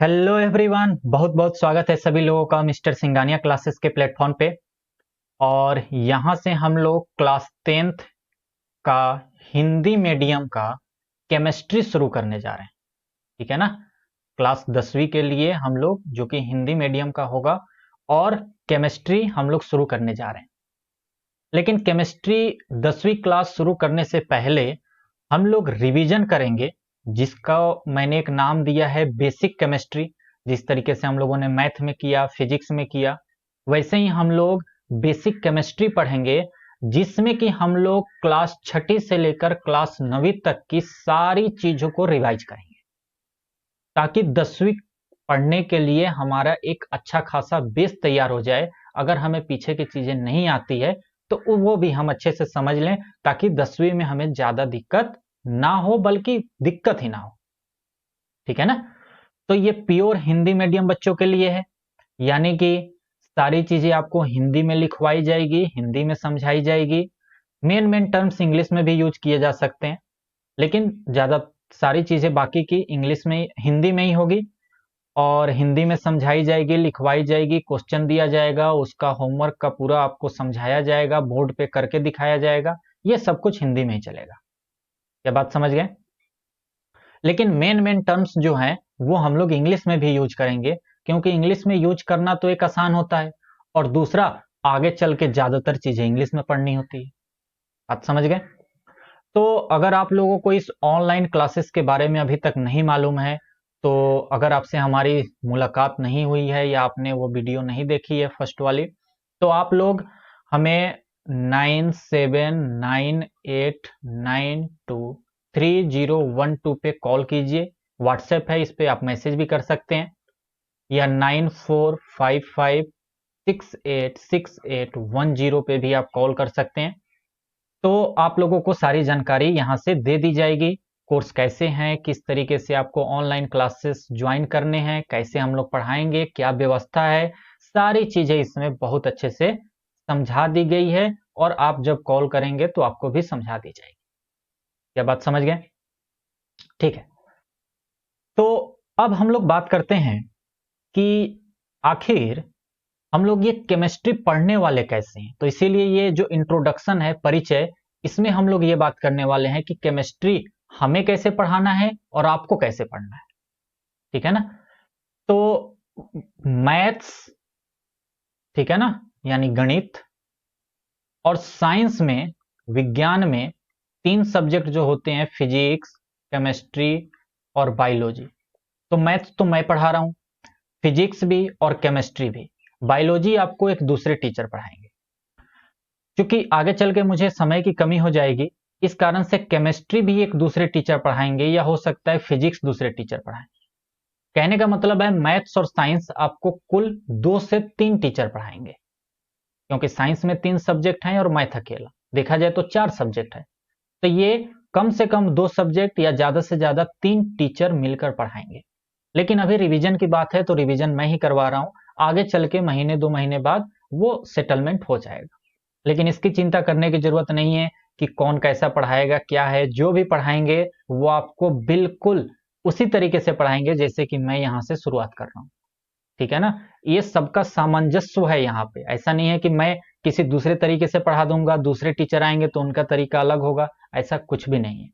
Hello everyone, बहुत बहुत स्वागत है सभी लोगों का मिस्टर सिंगानिया क्लासेस के प्लेटफॉर्म पे। और यहाँ से हम लोग क्लास 10th का हिंदी मीडियम का केमिस्ट्री शुरू करने जा रहे हैं। ठीक है ना। क्लास 10वीं के लिए हम लोग जो कि हिंदी मीडियम का होगा और केमिस्ट्री हम लोग शुरू करने जा रहे हैं। लेकिन केमिस्ट्री 10वीं क्लास शुरू करने से पहले हम लोग रिवीजन करेंगे, जिसका मैंने एक नाम दिया है बेसिक केमिस्ट्री। जिस तरीके से हम लोगों ने मैथ में किया, फिजिक्स में किया, वैसे ही हम लोग बेसिक केमिस्ट्री पढ़ेंगे, जिसमें कि हम लोग क्लास 6ठी से लेकर क्लास 9वीं तक की सारी चीजों को रिवाइज करेंगे, ताकि 10वीं पढ़ने के लिए हमारा एक अच्छा खासा बेस तैयार हो जाए। अगर हमें पीछे की चीजें नहीं आती है तो वो भी हम अच्छे से समझ लें, ताकि 10वीं में हमें ज्यादा दिक्कत ना हो, बल्कि दिक्कत ही ना हो। ठीक है ना। तो ये प्योर हिंदी मीडियम बच्चों के लिए है, यानी कि सारी चीजें आपको हिंदी में लिखवाई जाएगी, हिंदी में समझाई जाएगी। मेन मेन टर्म्स इंग्लिश में भी यूज किए जा सकते हैं, लेकिन ज्यादा सारी चीजें बाकी की इंग्लिश में, हिंदी में ही होगी। और हिंदी में समझाई जाएगी, लिखवाई जाएगी, क्वेश्चन दिया जाएगा, उसका होमवर्क का पूरा आपको समझाया जाएगा, बोर्ड पे करके दिखाया जाएगा। ये सब कुछ हिंदी में ही चलेगा। क्या बात समझ गए। लेकिन मेन मेन टर्म्स जो हैं वो हम लोग इंग्लिश में भी यूज करेंगे, क्योंकि इंग्लिश में यूज करना तो एक आसान होता है, और दूसरा आगे चल के ज्यादातर चीजें इंग्लिश में पढ़नी होती है। बात समझ गए। तो अगर आप लोगों को इस ऑनलाइन क्लासेस के बारे में अभी तक नहीं मालूम है, तो अगर आपसे हमारी मुलाकात नहीं हुई है या आपने वो वीडियो नहीं देखी है फर्स्ट वाली, तो आप लोग हमें 9798923012 पे कॉल कीजिए। व्हाट्सएप है, इस पे आप मैसेज भी कर सकते हैं, या 9455686810 पे भी आप कॉल कर सकते हैं। तो आप लोगों को सारी जानकारी यहाँ से दे दी जाएगी। कोर्स कैसे हैं, किस तरीके से आपको ऑनलाइन क्लासेस ज्वाइन करने हैं, कैसे हम लोग पढ़ाएंगे, क्या व्यवस्था है, सारी चीजें इसमें बहुत अच्छे से समझा दी गई है। और आप जब कॉल करेंगे तो आपको भी समझा दी जाएगी। क्या बात समझ गए। ठीक है। तो अब हम लोग बात करते हैं कि आखिर हम लोग ये केमिस्ट्री पढ़ने वाले कैसे हैं। तो इसीलिए ये जो इंट्रोडक्शन है, परिचय, इसमें हम लोग ये बात करने वाले हैं कि केमिस्ट्री हमें कैसे पढ़ाना है और आपको कैसे पढ़ना है। ठीक है ना। तो मैथ्स, ठीक है ना, यानी गणित, और साइंस में, विज्ञान में 3 सब्जेक्ट जो होते हैं, फिजिक्स, केमिस्ट्री और बायोलॉजी। तो मैथ्स तो मैं पढ़ा रहा हूं, फिजिक्स भी और केमिस्ट्री भी। बायोलॉजी आपको एक दूसरे टीचर पढ़ाएंगे। क्योंकि आगे चल के मुझे समय की कमी हो जाएगी, इस कारण से केमिस्ट्री भी एक दूसरे टीचर पढ़ाएंगे, या हो सकता है फिजिक्स दूसरे टीचर पढ़ाएंगे। कहने का मतलब है मैथ्स और साइंस आपको कुल 2 से 3 टीचर पढ़ाएंगे, क्योंकि साइंस में 3 सब्जेक्ट हैं और मैथ अकेला, देखा जाए तो 4 सब्जेक्ट है। तो ये कम से कम 2 सब्जेक्ट या ज्यादा से ज्यादा 3 टीचर मिलकर पढ़ाएंगे। लेकिन अभी रिवीजन की बात है तो रिवीजन मैं ही करवा रहा हूं, आगे चल के महीने 2 महीने बाद वो सेटलमेंट हो जाएगा। लेकिन इसकी चिंता करने की जरूरत नहीं है कि कौन कैसा पढ़ाएगा, क्या है। जो भी पढ़ाएंगे वो आपको बिल्कुल उसी तरीके से पढ़ाएंगे जैसे कि मैं यहाँ से शुरुआत कर रहा हूँ। ठीक है ना। ये सबका सामंजस्य है यहाँ पे। ऐसा नहीं है कि मैं किसी दूसरे तरीके से पढ़ा दूंगा, दूसरे टीचर आएंगे तो उनका तरीका अलग होगा, ऐसा कुछ भी नहीं है।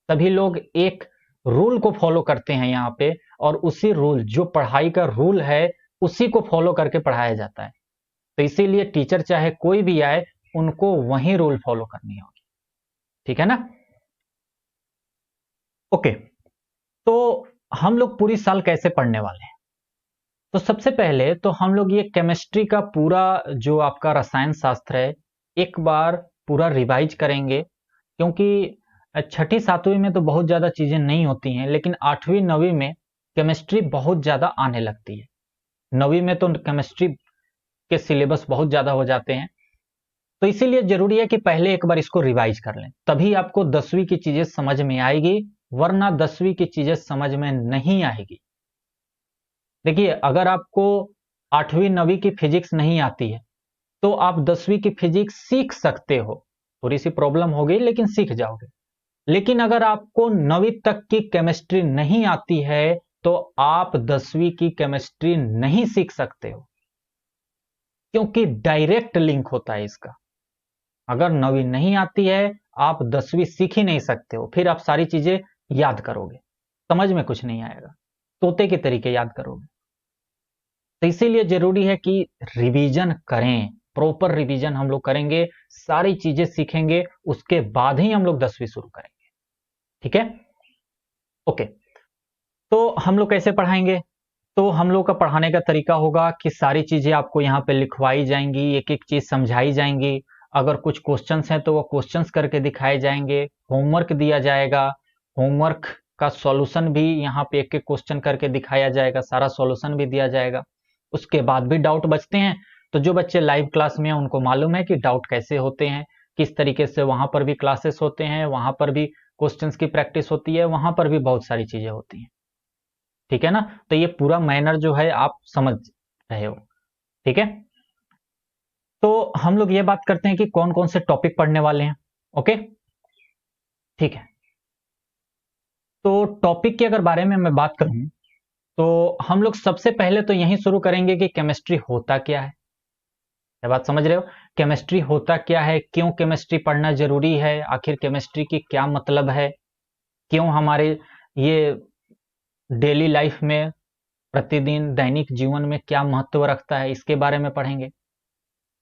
सभी लोग एक रूल को फॉलो करते हैं यहाँ पे, और उसी रूल, जो पढ़ाई का रूल है, उसी को फॉलो करके पढ़ाया जाता है। तो इसीलिए टीचर चाहे कोई भी आए, उनको वही रूल फॉलो करनी होगी। ठीक है ना। ओके। तो हम लोग पूरी साल कैसे पढ़ने वाले हैं। तो सबसे पहले तो हम लोग ये केमिस्ट्री का पूरा जो आपका रसायन शास्त्र है, एक बार पूरा रिवाइज करेंगे। क्योंकि 6ठी 7वीं में तो बहुत ज्यादा चीजें नहीं होती हैं, लेकिन 8वीं 9वीं में केमिस्ट्री बहुत ज्यादा आने लगती है। 9वीं में तो केमिस्ट्री के सिलेबस बहुत ज्यादा हो जाते हैं। तो इसीलिए जरूरी है कि पहले एक बार इसको रिवाइज कर लें, तभी आपको 10वीं की चीजें समझ में आएगी, वरना 10वीं की चीजें समझ में नहीं आएगी। देखिए, अगर आपको 8वीं 9वीं की फिजिक्स नहीं आती है तो आप 10वीं की फिजिक्स सीख सकते हो। थोड़ी सी प्रॉब्लम होगी लेकिन सीख जाओगे। लेकिन अगर आपको 9वीं तक की केमिस्ट्री नहीं आती है, तो आप 10वीं की केमिस्ट्री नहीं सीख सकते हो, क्योंकि डायरेक्ट लिंक होता है इसका। अगर 9वीं नहीं आती है, आप 10वीं सीख ही नहीं सकते हो। फिर आप सारी चीजें याद करोगे, समझ में कुछ नहीं आएगा, तोते के तरीके याद करोगे। तो इसीलिए जरूरी है कि रिवीजन करें, प्रॉपर रिवीजन हम लोग करेंगे, सारी चीजें सीखेंगे, उसके बाद ही हम लोग 10वीं शुरू करेंगे। ठीक है, ओके। तो हम लोग कैसे पढ़ाएंगे? तो हम लोग का पढ़ाने का तरीका होगा कि सारी चीजें आपको यहाँ पे लिखवाई जाएंगी, एक एक चीज समझाई जाएंगी। अगर कुछ क्वेश्चंस हैं तो वो क्वेश्चंस करके दिखाए जाएंगे, होमवर्क दिया जाएगा, होमवर्क का सॉल्यूशन भी यहाँ पे एक एक क्वेश्चन करके दिखाया जाएगा, सारा सॉल्यूशन भी दिया जाएगा। उसके बाद भी डाउट बचते हैं तो जो बच्चे लाइव क्लास में हैं उनको मालूम है कि डाउट कैसे होते हैं, किस तरीके से वहां पर भी क्लासेस होते हैं, वहां पर भी क्वेश्चंस की प्रैक्टिस होती है, वहां पर भी बहुत सारी चीजें होती हैं। ठीक है ना? तो ये पूरा मैनर जो है आप समझ रहे हो। ठीक है, तो हम लोग ये बात करते हैं कि कौन कौन से टॉपिक पढ़ने वाले हैं। ओके, ठीक है। तो टॉपिक के अगर बारे में मैं बात करूं तो हम लोग सबसे पहले तो यही शुरू करेंगे कि केमिस्ट्री होता क्या है। ये बात समझ रहे हो? केमिस्ट्री होता क्या है, क्यों केमिस्ट्री पढ़ना जरूरी है, आखिर केमिस्ट्री की क्या मतलब है, क्यों हमारे ये डेली लाइफ में, प्रतिदिन दैनिक जीवन में क्या महत्व रखता है, इसके बारे में पढ़ेंगे।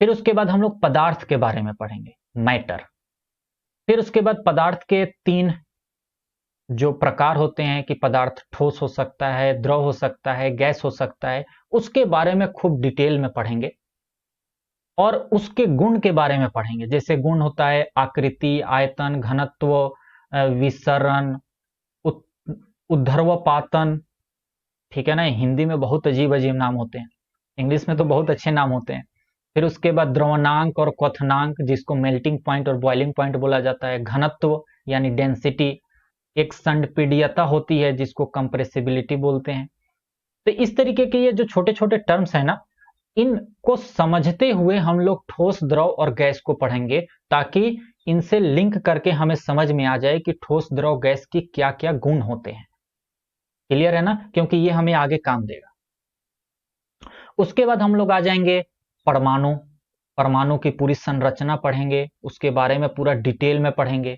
फिर उसके बाद हम लोग पदार्थ के बारे में पढ़ेंगे, मैटर। फिर उसके बाद पदार्थ के 3 जो प्रकार होते हैं कि पदार्थ ठोस हो सकता है, द्रव हो सकता है, गैस हो सकता है, उसके बारे में खूब डिटेल में पढ़ेंगे। और उसके गुण के बारे में पढ़ेंगे, जैसे गुण होता है आकृति, आयतन, घनत्व, विसरण, उद्धर्वपातन। ठीक है ना? हिंदी में बहुत अजीब अजीब नाम होते हैं, इंग्लिश में तो बहुत अच्छे नाम होते हैं। फिर उसके बाद द्रवणांक और क्वथनांक, जिसको मेल्टिंग पॉइंट और बॉइलिंग पॉइंट बोला जाता है, घनत्व यानी डेंसिटी, एक संपीड्यता होती है जिसको कंप्रेसिबिलिटी बोलते हैं। तो इस तरीके के ये जो छोटे छोटे टर्म्स है ना, इनको समझते हुए हम लोग ठोस, द्रव और गैस को पढ़ेंगे, ताकि इनसे लिंक करके हमें समझ में आ जाए कि ठोस, द्रव, गैस की क्या क्या गुण होते हैं। क्लियर है ना? क्योंकि ये हमें आगे काम देगा। उसके बाद हम लोग आ जाएंगे परमाणु। परमाणु की पूरी संरचना पढ़ेंगे, उसके बारे में पूरा डिटेल में पढ़ेंगे।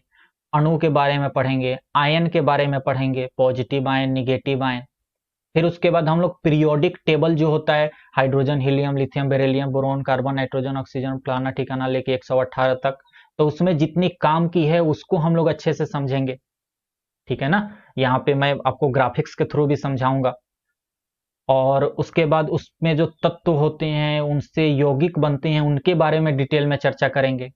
अणु के बारे में पढ़ेंगे, आयन के बारे में पढ़ेंगे, पॉजिटिव आयन, निगेटिव आयन। फिर उसके बाद हम लोग पीरियोडिक टेबल जो होता है, hydrogen, helium, lithium, beryllium, boron, carbon, nitrogen, oxygen, फलाना ठिकाना लेके 118 तक, तो उसमें जितनी काम की है उसको हम लोग अच्छे से समझेंगे। ठीक है ना? यहाँ पे मैं आपको ग्राफिक्स के थ्रू भी समझाऊंगा। और उसके बाद उसमें जो तत्व होते हैं, उनसे यौगिक बनते हैं, उनके बारे में डिटेल में चर्चा करेंगे।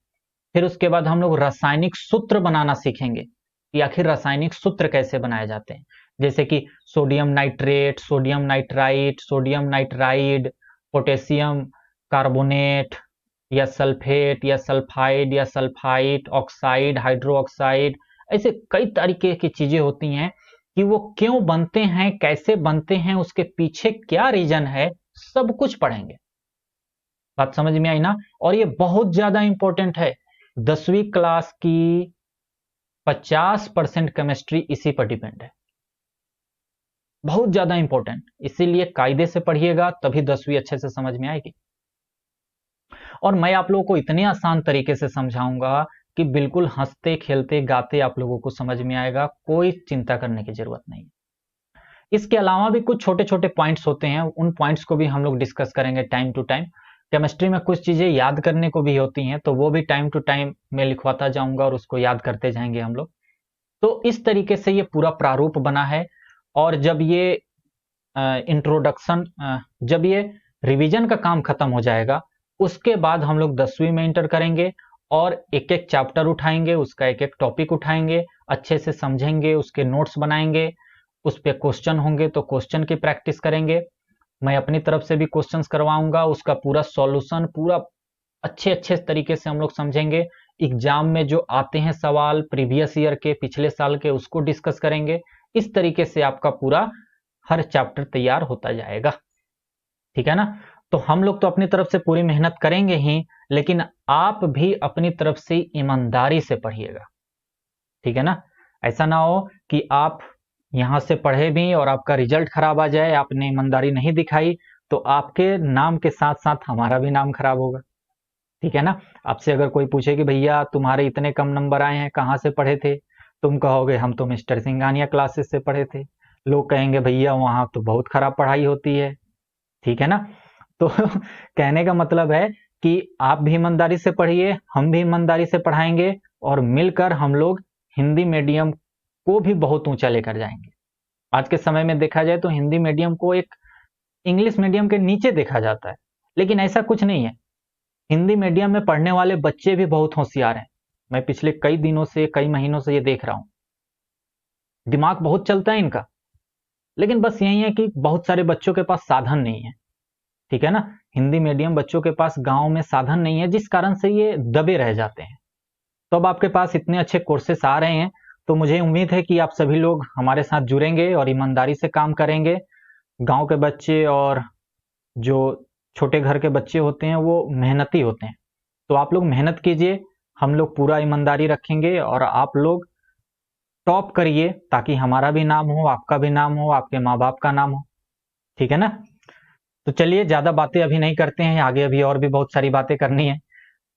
फिर उसके बाद हम लोग रासायनिक सूत्र बनाना सीखेंगे कि आखिर रासायनिक सूत्र कैसे बनाए जाते हैं, जैसे कि sodium nitrate, sodium nitrite, sodium nitride, potassium carbonate या सल्फेट या सल्फाइड या सल्फाइट, ऑक्साइड, हाइड्रो ऑक्साइड। ऐसे कई तरीके की चीजें होती हैं कि वो क्यों बनते हैं, कैसे बनते हैं, उसके पीछे क्या रीजन है, सब कुछ पढ़ेंगे। बात समझ में आई ना? और ये बहुत ज्यादा इंपॉर्टेंट है। 10वीं क्लास की 50% केमिस्ट्री इसी पर डिपेंड है, बहुत ज्यादा इंपॉर्टेंट। इसीलिए कायदे से पढ़िएगा, तभी 10वीं अच्छे से समझ में आएगी। और मैं आप लोगों को इतने आसान तरीके से समझाऊंगा कि बिल्कुल हंसते खेलते गाते आप लोगों को समझ में आएगा, कोई चिंता करने की जरूरत नहीं। इसके अलावा भी कुछ छोटे छोटे पॉइंट्स होते हैं, उन पॉइंट्स को भी हम लोग डिस्कस करेंगे टाइम टू टाइम। केमिस्ट्री में कुछ चीजें याद करने को भी होती हैं, तो वो भी टाइम टू टाइम मैं लिखवाता जाऊंगा और उसको याद करते जाएंगे हम लोग। तो इस तरीके से ये पूरा प्रारूप बना है। और जब ये इंट्रोडक्शन, जब ये रिवीजन का काम खत्म हो जाएगा, उसके बाद हम लोग 10वीं में इंटर करेंगे और एक एक चैप्टर उठाएंगे, उसका एक एक टॉपिक उठाएंगे, अच्छे से समझेंगे, उसके नोट्स बनाएंगे, उस पर क्वेश्चन होंगे तो क्वेश्चन की प्रैक्टिस करेंगे। मैं अपनी तरफ से भी क्वेश्चंस करवाऊंगा, उसका पूरा सॉल्यूशन पूरा अच्छे अच्छे तरीके से हम लोग समझेंगे। एग्जाम में जो आते हैं सवाल प्रीवियस ईयर के, पिछले साल के, उसको डिस्कस करेंगे। इस तरीके से आपका पूरा हर चैप्टर तैयार होता जाएगा। ठीक है ना? तो हम लोग तो अपनी तरफ से पूरी मेहनत करेंगे ही, लेकिन आप भी अपनी तरफ से ईमानदारी से पढ़िएगा। ठीक है ना? ऐसा ना हो कि आप यहाँ से पढ़े भी और आपका रिजल्ट खराब आ जाए, आपने ईमानदारी नहीं दिखाई, तो आपके नाम के साथ साथ हमारा भी नाम खराब होगा। ठीक है ना। आपसे अगर कोई पूछे कि भैया तुम्हारे इतने कम नंबर आए हैं, कहाँ से पढ़े थे, तुम कहोगे हम तो मिस्टर सिंघानिया क्लासेस से पढ़े थे। लोग कहेंगे भैया वहाँ तो बहुत खराब पढ़ाई होती है। ठीक है ना। तो कहने का मतलब है कि आप भी ईमानदारी से पढ़िए, हम भी ईमानदारी से पढ़ाएंगे, और मिलकर हम लोग हिंदी मीडियम को भी बहुत ऊंचा लेकर जाएंगे। आज के समय में देखा जाए तो हिंदी मीडियम को एक इंग्लिश मीडियम के नीचे देखा जाता है, लेकिन ऐसा कुछ नहीं है। हिंदी मीडियम में पढ़ने वाले बच्चे भी बहुत होशियार हैं। मैं पिछले कई दिनों से, कई महीनों से ये देख रहा हूँ। दिमाग बहुत चलता है इनका, लेकिन बस यही है कि बहुत सारे बच्चों के पास साधन नहीं है। ठीक है ना। हिंदी मीडियम बच्चों के पास गांव में साधन नहीं है, जिस कारण से ये दबे रह जाते हैं। तो अब आपके पास इतने अच्छे कोर्सेस आ रहे हैं, तो मुझे उम्मीद है कि आप सभी लोग हमारे साथ जुड़ेंगे और ईमानदारी से काम करेंगे। गांव के बच्चे और जो छोटे घर के बच्चे होते हैं वो मेहनती होते हैं। तो आप लोग मेहनत कीजिए, हम लोग पूरा ईमानदारी रखेंगे और आप लोग टॉप करिए, ताकि हमारा भी नाम हो, आपका भी नाम हो, आपके माँ बाप का नाम हो। ठीक है ना। तो चलिए, ज्यादा बातें अभी नहीं करते हैं, आगे अभी और भी बहुत सारी बातें करनी है।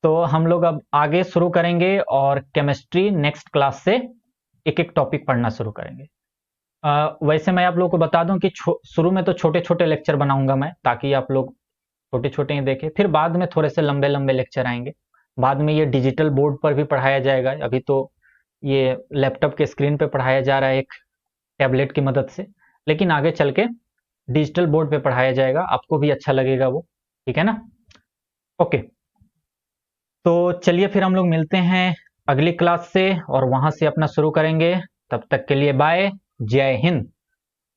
तो हम लोग अब आगे शुरू करेंगे और केमिस्ट्री नेक्स्ट क्लास से एक एक टॉपिक पढ़ना शुरू करेंगे। वैसे मैं आप लोगों को बता दूं कि शुरू में तो छोटे छोटे लेक्चर बनाऊंगा मैं, ताकि आप लोग छोटे छोटे ही देखें, फिर बाद में थोड़े से लंबे लंबे लेक्चर आएंगे। बाद में ये डिजिटल बोर्ड पर भी पढ़ाया जाएगा। अभी तो ये लैपटॉप के स्क्रीन पे पढ़ाया जा रहा है एक टैबलेट की मदद से, लेकिन आगे चल के डिजिटल बोर्ड पे पढ़ाया जाएगा, आपको भी अच्छा लगेगा वो। ठीक है ना। ओके। तो चलिए फिर हम लोग मिलते हैं अगली क्लास से और वहां से अपना शुरू करेंगे। तब तक के लिए बाय। जय हिंद।